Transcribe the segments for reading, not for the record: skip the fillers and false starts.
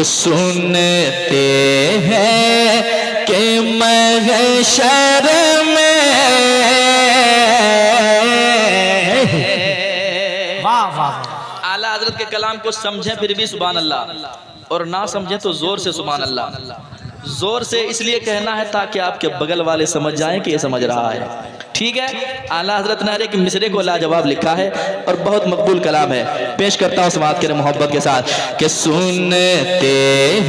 कि सुनते हैं कि महशर में आला हजरत के कलाम को समझें फिर भी सुभान अल्लाह, और ना समझें तो जोर से सुभान अल्लाह। जोर से इसलिए कहना है ताकि आपके बगल वाले समझ जाएं कि ये समझ रहा है। ठीक है। आला हजरत ने एक मिसरे को लाजवाब लिखा है और बहुत मकबूल कलाम है, पेश करता हूँ समाअत के मोहब्बत के साथ कि सुनते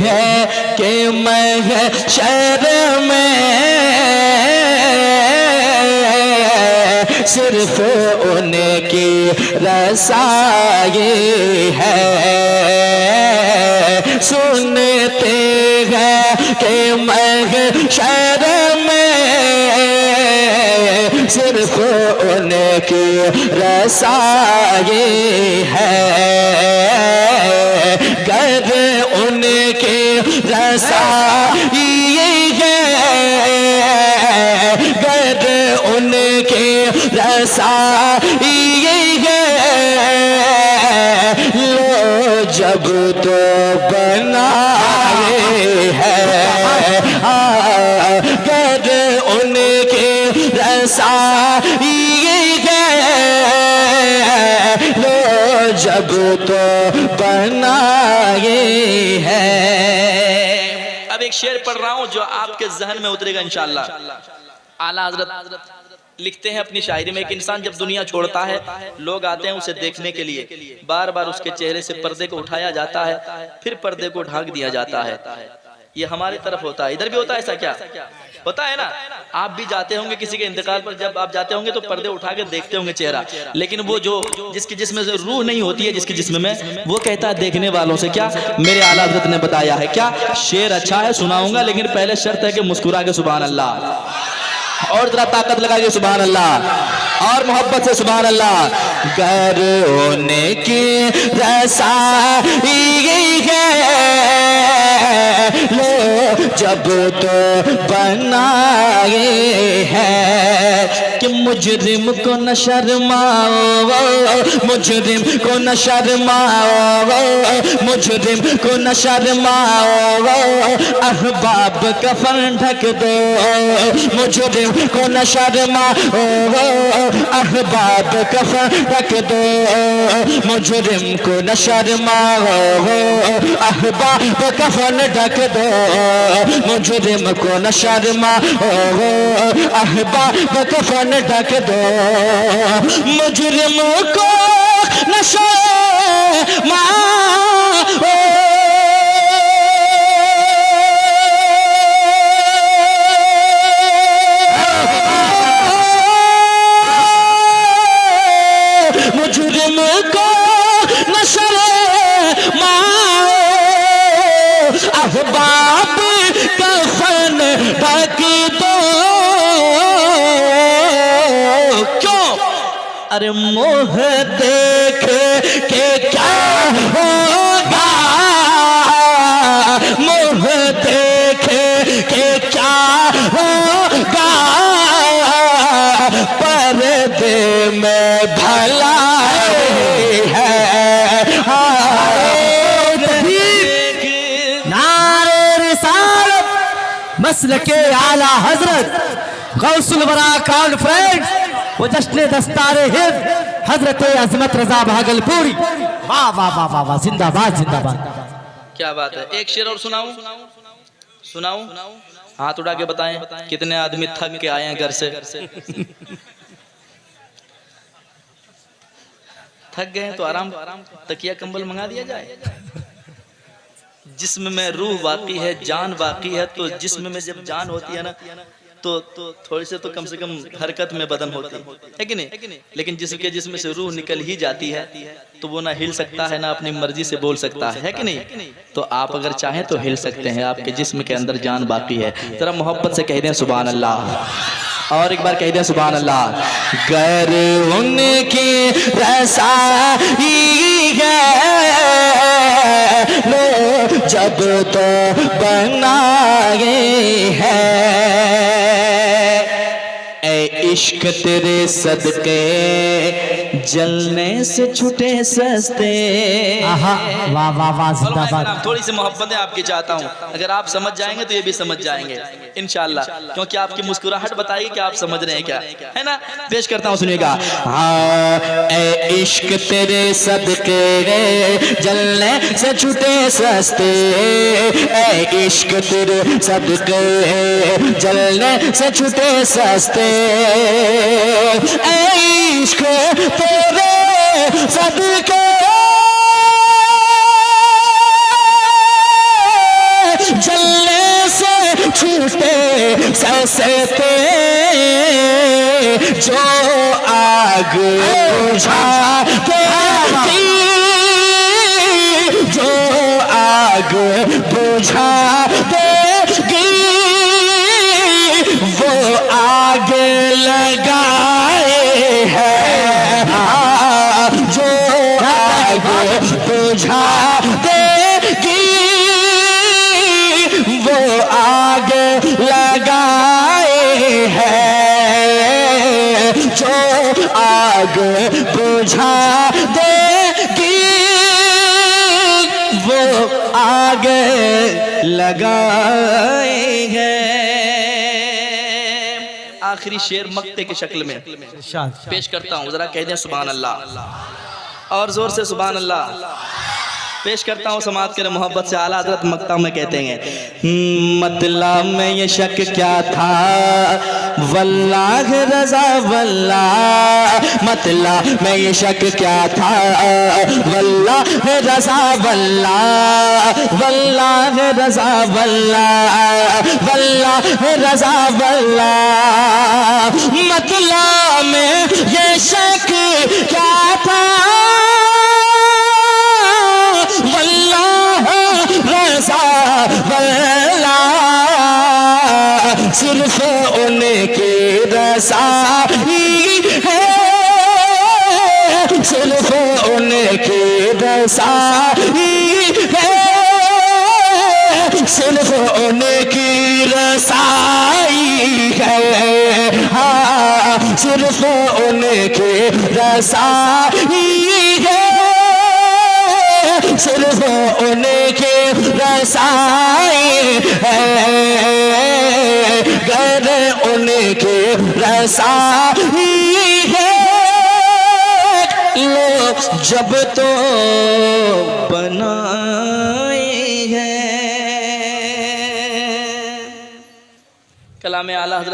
हैं कि महशर में सिर्फ उनकी रसाई है। सुनते हैं कि महशर में सिर्फ उनकी रसाई है। गर उनकी रसाई है, गर उनकी रसाई है, लो जब तो बनाए है। गर उनकी रसाई है, लो जब तो बनाए है। अब एक शेर पढ़ रहा हूं जो आपके जहन में उतरेगा इंशाअल्लाह। आला हजरत लिखते हैं अपनी शायरी में, एक इंसान जब दुनिया छोड़ता है लोग आते हैं उसे देखने के लिए, बार बार उसके चेहरे से पर्दे को उठाया जाता है, फिर पर्दे को ढाक दिया जाता है। ये हमारी तरफ होता है, इधर भी होता है ऐसा? क्या होता है ना? आप भी जाते होंगे किसी के इंतकाल पर, जब आप जाते होंगे तो पर्दे उठा के देखते होंगे चेहरा, लेकिन वो जो जिसके जिस्म से रूह नहीं होती है, जिसके जिस्म में, वो कहता है देखने वालों से क्या। मेरे आला हज़रत ने बताया है क्या, शेर अच्छा है सुनाऊंगा, लेकिन पहले शर्त है कि मुस्कुरा के सुभान अल्लाह, और जरा ताकत लगा के सुभान अल्लाह, और मोहब्बत से सुभान अल्लाह। गर उनकी रसाई है, लो जब तो बनाए है। कि मुजरिम को न शर्माओ, मुजरिम को न शर्माओ, मुजरिम को न शर्माओ, अहबाब कफन ढक दो, मुजरिम को न शर्माओ, अहबाब कफन ढक दो, मुजरिम को न शर्माओ, अहबाब कफन ढक दो, मुजरिम को न शर्माओ, अहबाब कफन ढक दो, मुजरिम को न शर्माओ। मुजरिम को न शर्माओ, अहबाब कफन ढक दो। क्यों? अरे मोह देख के क्या होगा, मोह देख के क्या होगा, पर्दे में भलाई है। नारे रिसालत, मसलके आला हजरत गौसुल वरा कॉन्फ्रेंस, वो जश्न दस्तारे हिंद हजरत अजमत रजा भागलपुरी। वाह वाह वाह वाह वाह, जिंदाबाद जिंदाबाद। क्या बात है। एक शेर और सुनाऊं? सुनाऊं? हाथ उठा के बताएं कितने आदमी थक के आए हैं घर से। थक गए तो आराम, तकिया कंबल मंगा दिया जाए। जिस्म में रूह बाकी है, जान बाकी है, तो जिस्म में जब जान होती है ना तो थोड़ी से तो कम से कम हरकत में बदन होती है कि नहीं? लेकिन जिसके जिस्म से रूह निकल ही जाती है तो वो ना हिल सकता है ना अपनी मर्जी से बोल सकता है कि नहीं? तो आप अगर चाहें तो हिल सकते हैं, आपके जिस्म के अंदर जान बाकी है। जरा मोहब्बत से कह दें सुभान अल्लाह, और एक बार कह दें सुभान अल्लाह। गर उनकी रसाई है, लो जब तो बनाए है। इश्क तेरे सदके जलने से छूटे सस्ते। आहा, वाह वाह वाह, जिंदाबाद। थोड़ी सी मोहब्बतें आपकी चाहता हूँ, अगर आप समझ जाएंगे तो ये भी समझ जाएंगे इंशाल्लाह, क्योंकि आपकी मुस्कुराहट बताएगी कि आप समझ रहे हैं क्या, है ना। पेश करता हूँ, सुनिएगा। हाँ ए इश्क तेरे सदके जलने से छूटे सस्ते, ए इश्क तेरे सदके जलने से छूटे सस्ते, ए इश्क तेरे सदके जलने से छूटे सस्ते, जो आग बुझाते जो आग बुझाते वो आग लगाए है, जो आग बुझाते वो आग लगाए है, जो आग बुझा देगी वो आग लगाएंगे। आखिरी शेर मक्ते की शक्ल में पेश करता हूँ, जरा कह दें सुभान अल्लाह और जोर से सुभान अल्लाह। पेश करता हूँ समात के मोहब्बत से आला हज़रत मक्ता में कहते हैं, मतलब में ये शक क्या था वल्लाह रज़ा वल्लाह, मतलब में ये शक क्या था वल्लाह रज़ा वल्लाह, वल्लाह रज़ा वल्लाह, वल्लाह रज़ा वल्लाह, मतलब में ये शक क्या था वल्लाह रज़ा वल्लाह, सिर्फ उनकी रज़ाई है, सिर्फ उनकी रज़ाई है, सिर्फ उनकी रज़ाई है, हाँ सिर्फ उनकी रज़ाई है, सिर्फ उनके रसाई है, गर उनके रसाई है, लो जब तो बनाए हैं। कलाम आला हज़रत